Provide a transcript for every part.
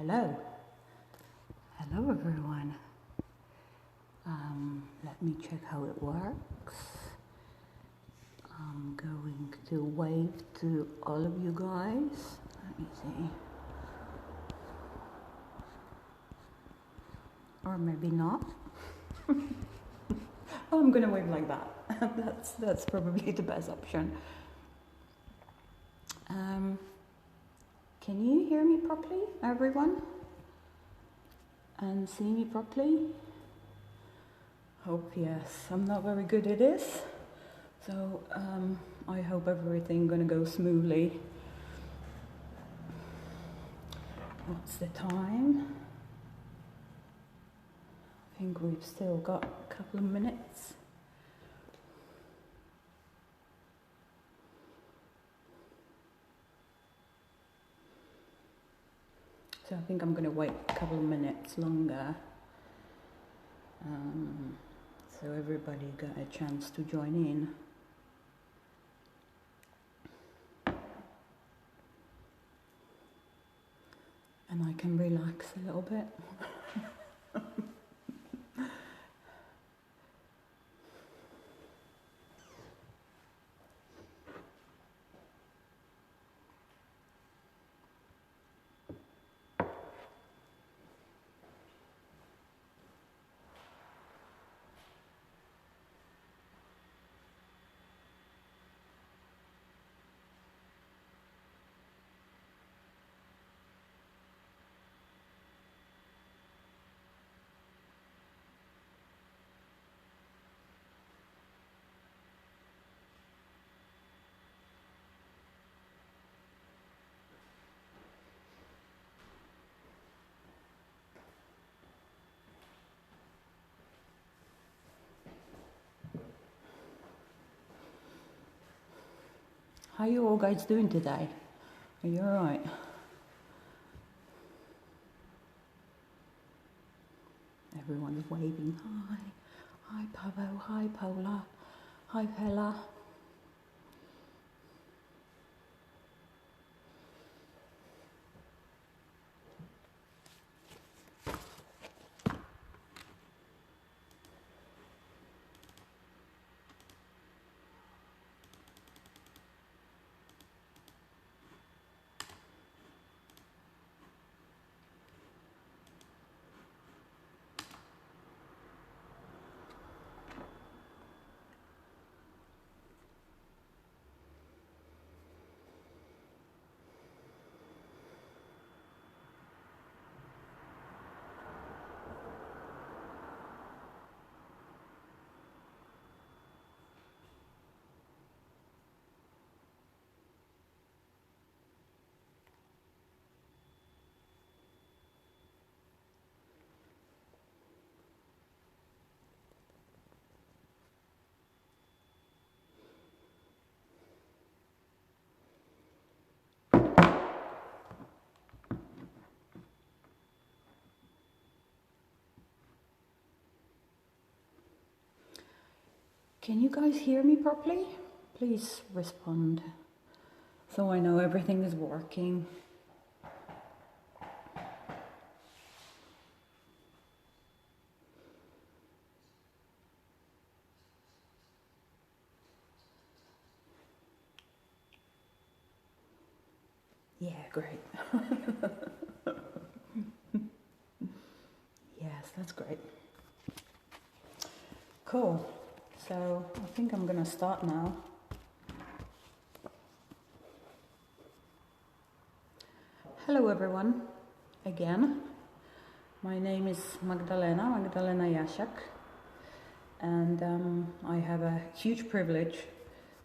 Hello. Hello everyone. Let me check how it works. I'm going to wave to all of you guys. Let me see. Or maybe not. I'm gonna wave like that. That's probably the best option. Can you hear me properly, everyone? And see me properly? Hope yes. I'm not very good at this, so I hope everything gonna go smoothly. What's the time? I think we've still got a couple of minutes. So I think I'm going to wait a couple of minutes longer, so everybody got a chance to join in. And I can relax a little bit. How are you all guys doing today? Are you alright? Everyone's waving. Hi. Hi Pavo. Hi Paula. Hi Pella. Can you guys hear me properly? Please respond so I know everything is working. Yeah, great. Yes, that's great. Cool. So I think I'm gonna start now. Hello everyone, again. My name is Magdalena Jasiak, and I have a huge privilege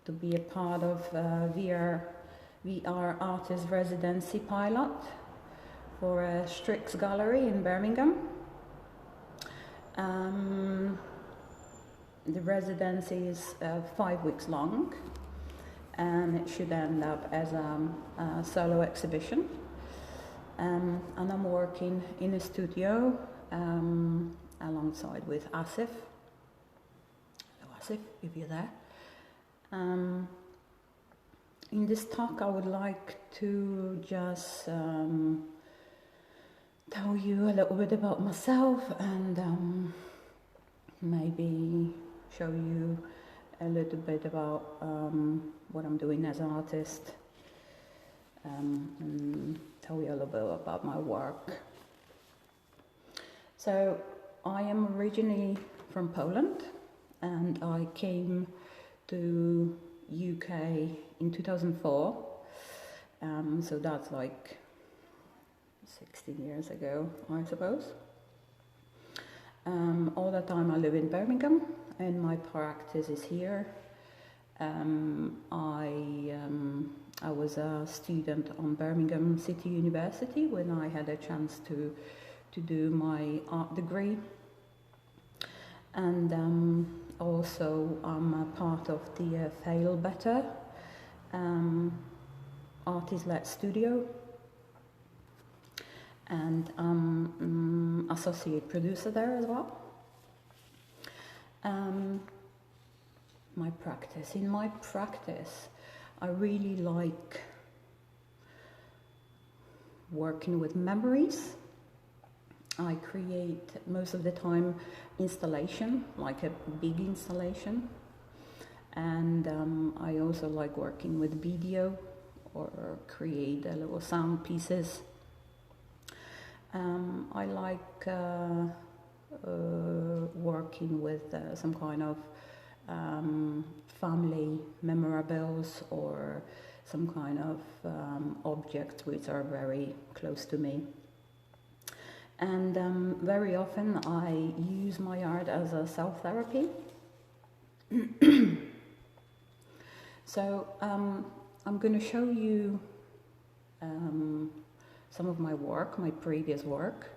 to be a part of VR artist residency pilot for a Stryx gallery in Birmingham. The residency is 5 weeks long, and it should end up as a solo exhibition. And I'm working in a studio alongside with Asif. Hello Asif, if you're there. In this talk I would like to just tell you a little bit about myself and maybe show you a little bit about what I'm doing as an artist, and tell you a little bit about my work. So I am originally from Poland, and I came to UK in 2004, so that's like 16 years ago, I suppose. All the time I live in Birmingham, and my practice is here. I was a student on Birmingham City University when I had a chance to do my art degree, and also I'm a part of the Fail Better artist-led studio, and I'm associate producer there as well. In my practice, I really like working with memories. I create most of the time installation, like a big installation, and I also like working with video or create little sound pieces. I like working with some kind of family memorables or some kind of objects which are very close to me. And very often I use my art as a self-therapy. So I'm going to show you some of my work, my previous work.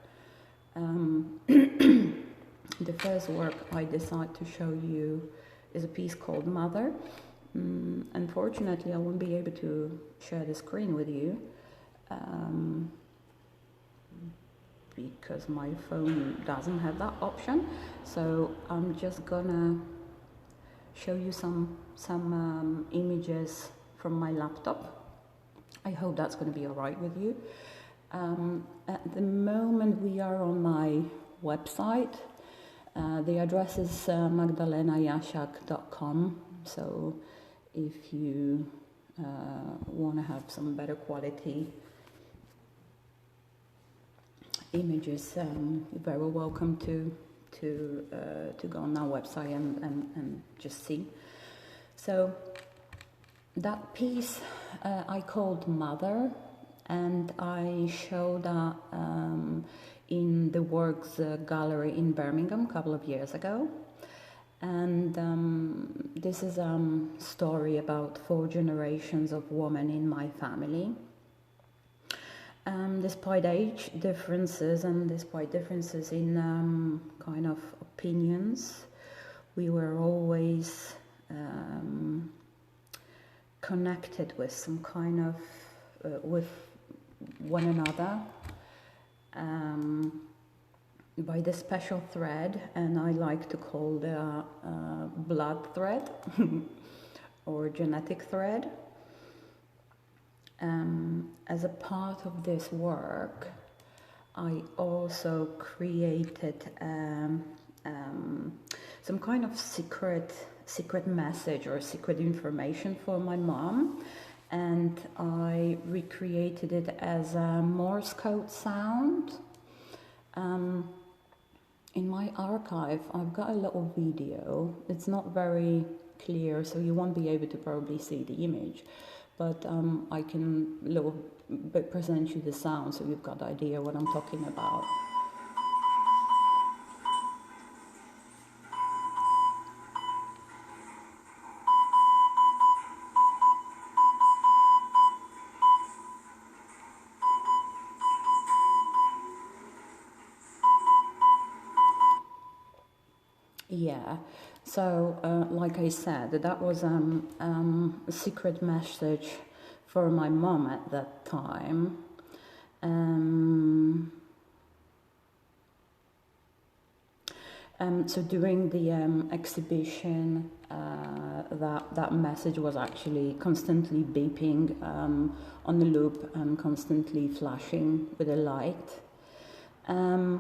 The first work I decided to show you is a piece called Mother. Unfortunately, I won't be able to share the screen with you because my phone doesn't have that option. So I'm just gonna show you some images from my laptop. I hope that's going to be all right with you. At the moment we are on my website. The address is magdalenajasiak.com, so if you want to have some better quality images, you're very welcome to go on our website and just see. So that piece I called Mother, and I showed that in the Works Gallery in Birmingham a couple of years ago. And this is a story about 4 generations of women in my family. Despite age differences and despite differences in kind of opinions, we were always connected with some kind of with one another by the special thread, and I like to call the blood thread or genetic thread. As a part of this work, I also created some kind of secret message or secret information for my mom, and I recreated it as a Morse code sound. In my archive, I've got a little video. It's not very clear, so you won't be able to probably see the image, but I can a little bit present you the sound so you've got the idea what I'm talking about. Yeah, so like I said, that was a secret message for my mom at that time. So during the exhibition, that message was actually constantly beeping on the loop and constantly flashing with a light. The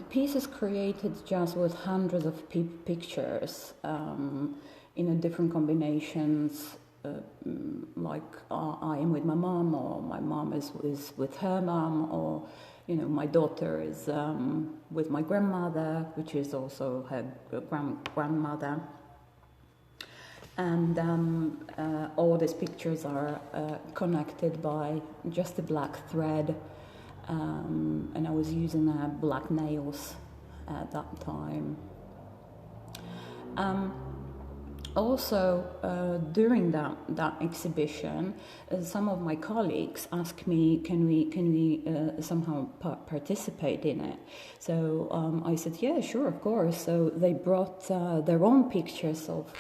piece is created just with hundreds of pictures in a different combinations, like I am with my mom, or my mom is with her mom, or my daughter is with my grandmother, which is also her grandmother. And all these pictures are connected by just a black thread. And I was using black nails at that time. Also, during that exhibition, some of my colleagues asked me, "Can we somehow participate in it?" So I said, "Yeah, sure, of course." So they brought their own pictures of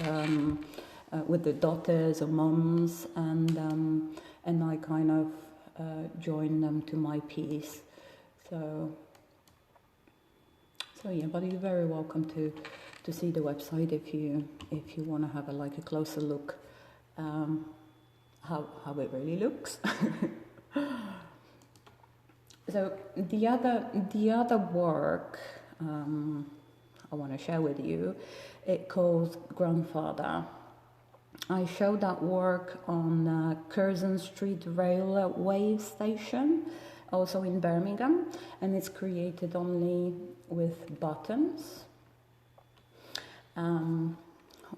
with their daughters or moms, and I kind of joined them to my piece. So yeah, but you're very welcome to see the website if you want to have a closer look how it really looks. So the other work I want to share with you, it calls Grandfather. I showed that work on Curzon Street Railway Station, also in Birmingham, and it's created only with buttons,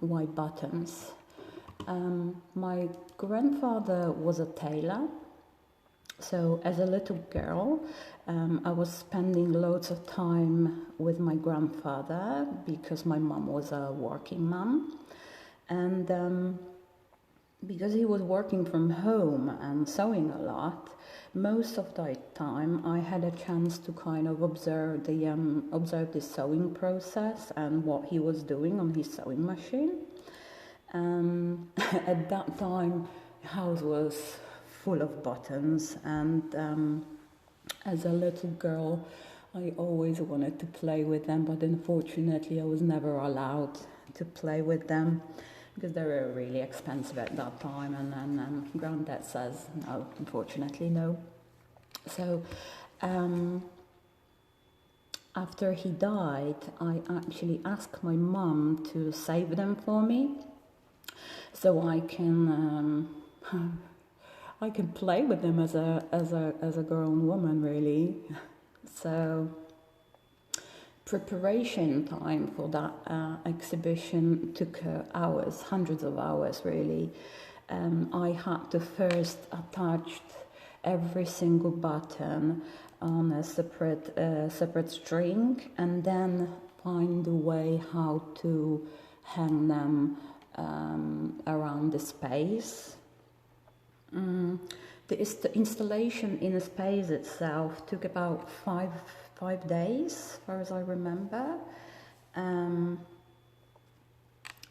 white buttons. My grandfather was a tailor, so as a little girl, I was spending loads of time with my grandfather because my mom was a working mom. And because he was working from home and sewing a lot, most of the time I had a chance to kind of observe the sewing process and what he was doing on his sewing machine. At that time, the house was full of buttons, and as a little girl, I always wanted to play with them, but unfortunately I was never allowed to play with them because they were really expensive at that time, and Granddad says no, unfortunately no. So after he died, I actually asked my mum to save them for me, so I can play with them as a grown woman, really. So preparation time for that exhibition took hours, hundreds of hours, really. I had to first attach every single button on a separate string, and then find a way how to hang them around the space. The installation in the space itself took about five days, as far as I remember.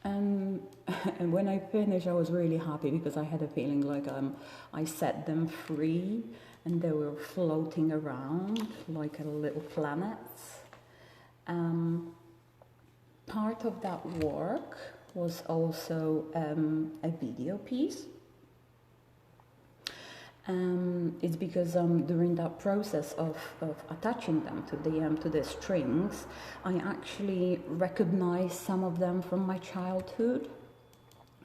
And when I finished, I was really happy because I had a feeling like I set them free and they were floating around like a little planets. Part of that work was also a video piece. It's because during that process of attaching them to the strings, I actually recognized some of them from my childhood.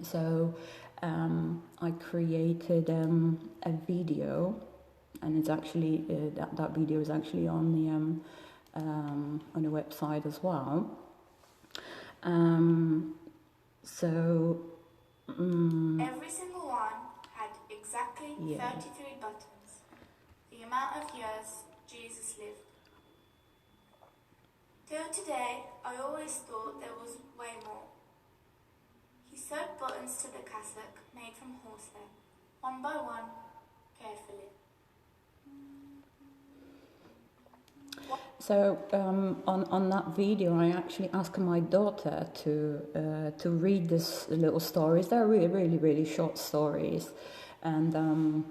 So I created a video, and it's actually that video is actually on the website as well. Every single one had exactly 33 buttons, the amount of years Jesus lived. Till today, I always thought there was way more. He sewed buttons to the cassock made from horsehair, one by one, carefully. So on that video, I actually asked my daughter to read these little stories. They're really, really, really short stories, and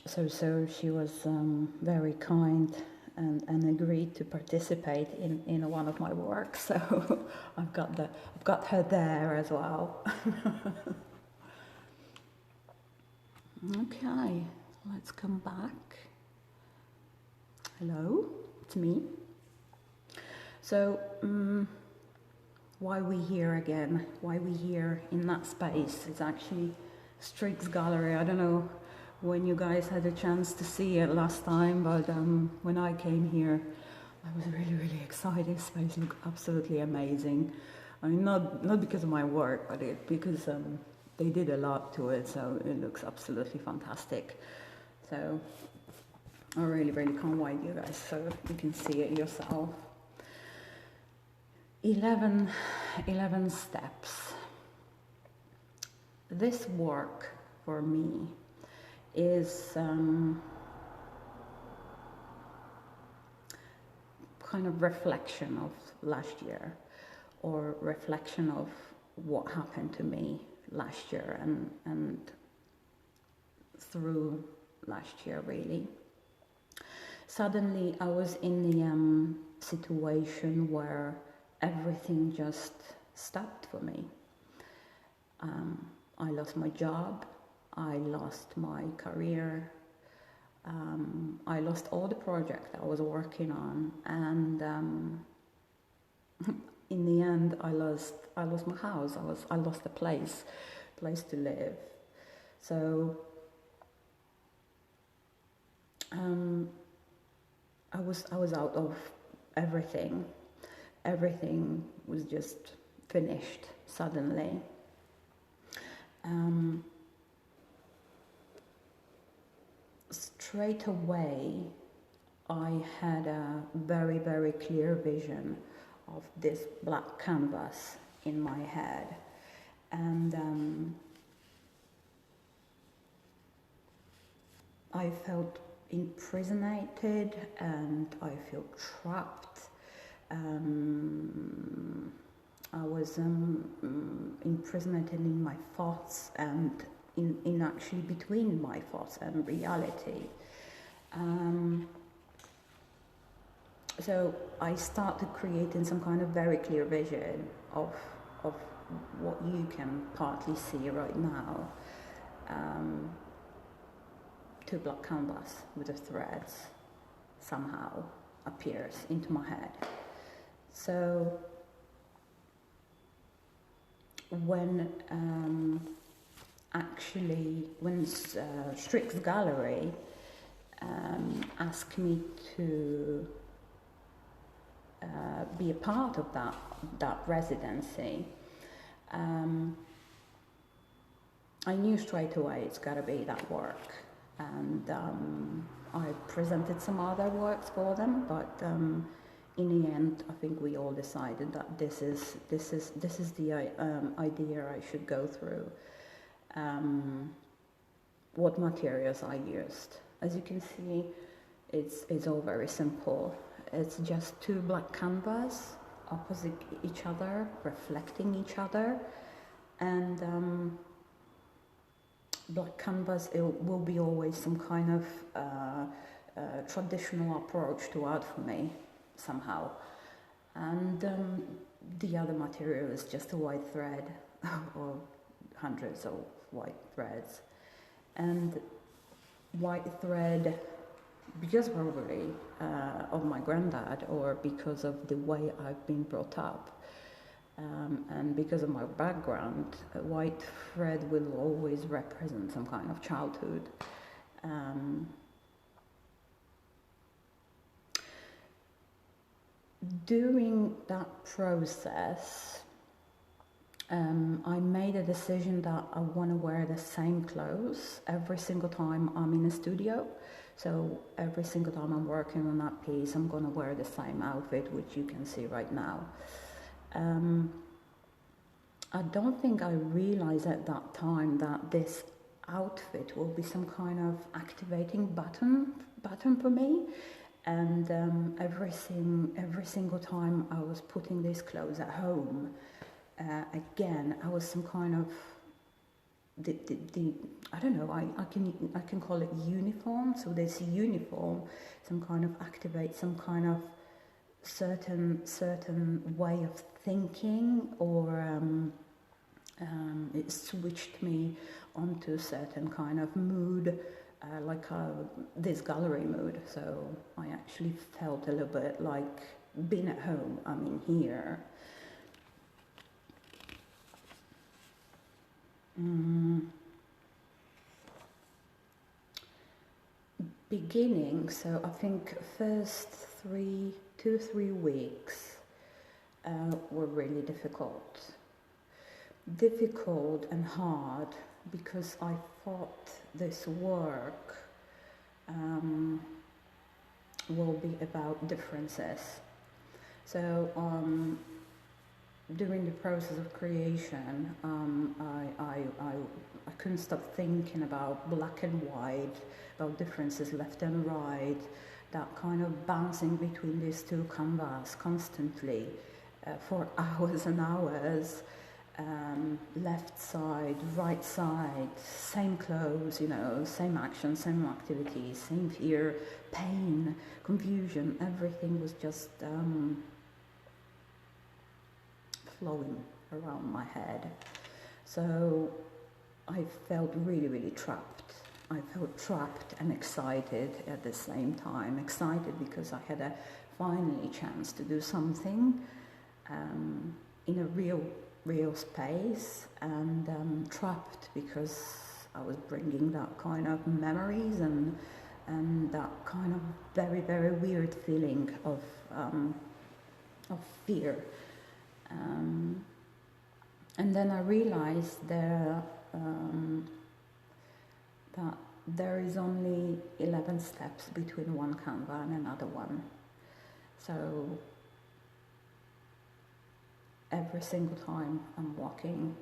so she was very kind and agreed to participate in one of my works. So I've got her there as well. Okay, let's come back. Hello, it's me. So, why we here again? Why we here in that space? It's actually Stryx Gallery. I don't know when you guys had a chance to see it last time, but when I came here, I was really excited. The space looked absolutely amazing. I mean, not because of my work, but because they did a lot to it, so it looks absolutely fantastic. So I really can't wait, you guys, so you can see it yourself. 11 steps. This work for me is kind of reflection of last year, or reflection of what happened to me last year and through last year, really. Suddenly I was in the situation where everything just stopped for me. I lost my job, I lost my career, I lost all the projects I was working on, and in the end I lost my house. I lost a place to live. So I was out of everything. Everything was just finished suddenly. Straight away, I had a very clear vision of this black canvas in my head, and I felt imprisoned and I feel trapped. I was imprisoned in my thoughts and in actually between my thoughts and reality. So I started creating some kind of very clear vision of what you can partly see right now. Two black canvas with the threads somehow appears into my head. So when Stryx Gallery asked me to be a part of that residency, I knew straight away it's got to be that work, and I presented some other works for them, but in the end, I think we all decided that this is the idea I should go through. What materials I used, as you can see, it's all very simple. It's just two black canvas opposite each other, reflecting each other, and black canvas, it will be always some kind of traditional approach to art for me somehow, and the other material is just a white thread or hundreds of white threads. And white thread, because probably of my granddad, or because of the way I've been brought up, and because of my background, white thread will always represent some kind of childhood. During that process, I made a decision that I want to wear the same clothes every single time I'm in a studio. So every single time I'm working on that piece, I'm going to wear the same outfit, which you can see right now. I don't think I realized at that time that this outfit will be some kind of activating button for me. And every single time I was putting these clothes at home, again, I was some kind of the I don't know, I can call it uniform. So this uniform, some kind of activate some kind of certain way of thinking, or it switched me onto a certain kind of mood, this gallery mood. So I actually felt a little bit like being at home. I mean, here. Beginning, so I think first 2-3 weeks were really difficult and hard, because I thought this work will be about differences. So during the process of creation, I couldn't stop thinking about black and white, about differences left and right, that kind of bouncing between these two canvases constantly for hours and hours. Left side, right side, same clothes, same action, same activities, same fear, pain, confusion, everything was just flowing around my head. So I felt really trapped. I felt trapped and excited at the same time. Excited because I had a finally chance to do something in a real space, and trapped because I was bringing that kind of memories and that kind of very weird feeling of fear. And then I realized that there is only 11 steps between one canvas and another one. So every single time I'm walking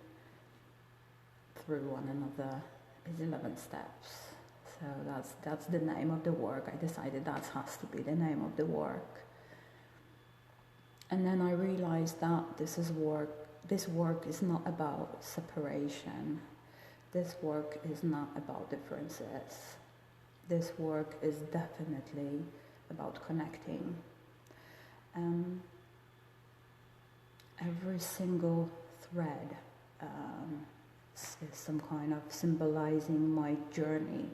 through one another is 11 steps. So that's the name of the work. I decided that has to be the name of the work. And then I realized that this work is not about separation. This work is not about differences. This work is definitely about connecting. Every single thread is some kind of symbolizing my journey,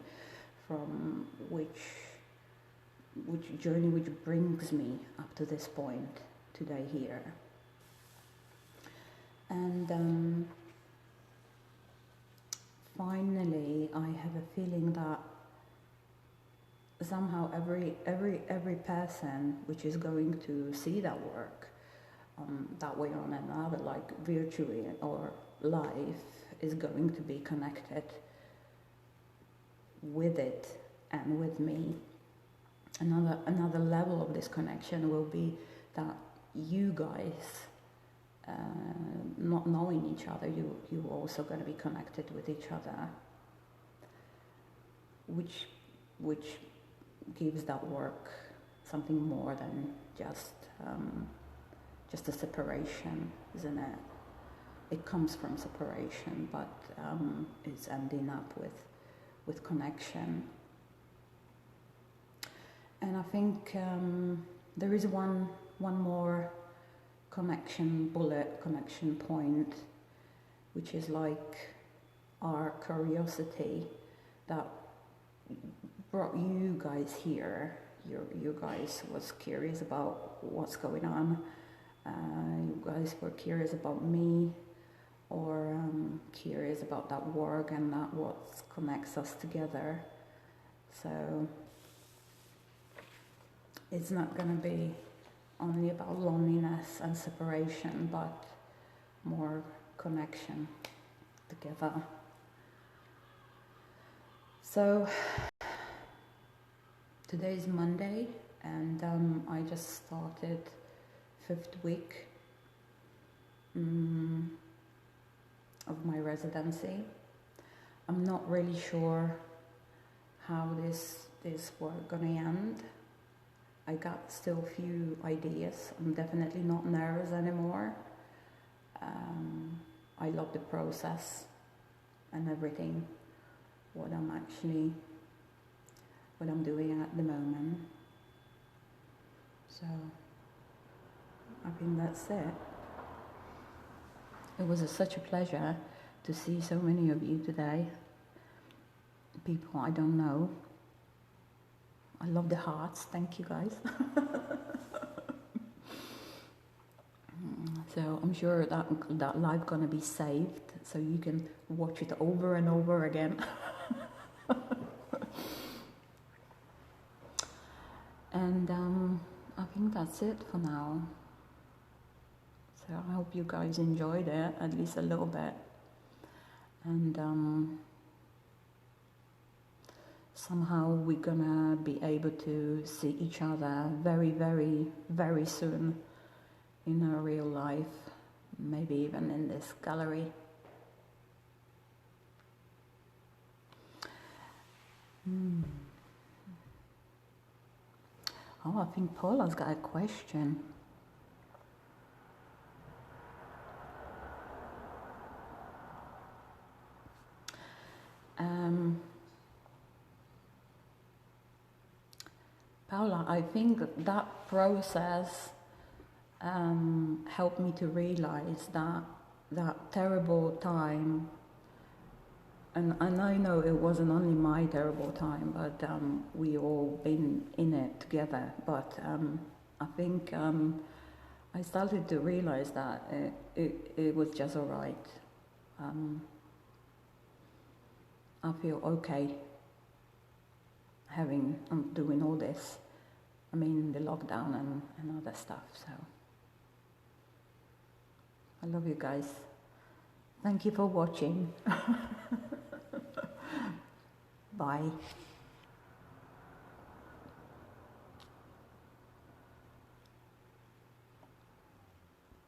from which brings me up to this point today here. And finally, I have a feeling that somehow every person which is going to see that work that way or another, like virtually or live, is going to be connected with it and with me. Another level of this connection will be that you guys, not knowing each other, you're also going to be connected with each other, which gives that work something more than just a separation, isn't it? It comes from separation, but it's ending up with connection. And I think there is one more connection point, which is like our curiosity that brought you guys here. You guys was curious about what's going on. You guys were curious about me, or curious about that work and that what connects us together. So it's not going to be only about loneliness and separation, but more connection together. So today is Monday, and I just started 5th week of my residency. I'm not really sure how this work gonna end. I got still a few ideas. I'm definitely not nervous anymore. I love the process and everything, what I'm doing at the moment. So I think that's it. It was such a pleasure to see so many of you today, people I don't know. I love the hearts, thank you guys. So I'm sure that live gonna be saved, so you can watch it over and over again. And I think that's it for now. So I hope you guys enjoyed it, at least a little bit. And somehow we're gonna be able to see each other very, very, very soon in our real life, maybe even in this gallery. Oh, I think Paula's got a question. Paula, I think that process helped me to realize that terrible time, and I know it wasn't only my terrible time, but we all been in it together. But I think I started to realize that it was just all right. I feel okay doing all this. I mean, the lockdown and other stuff. So I love you guys. Thank you for watching. Bye.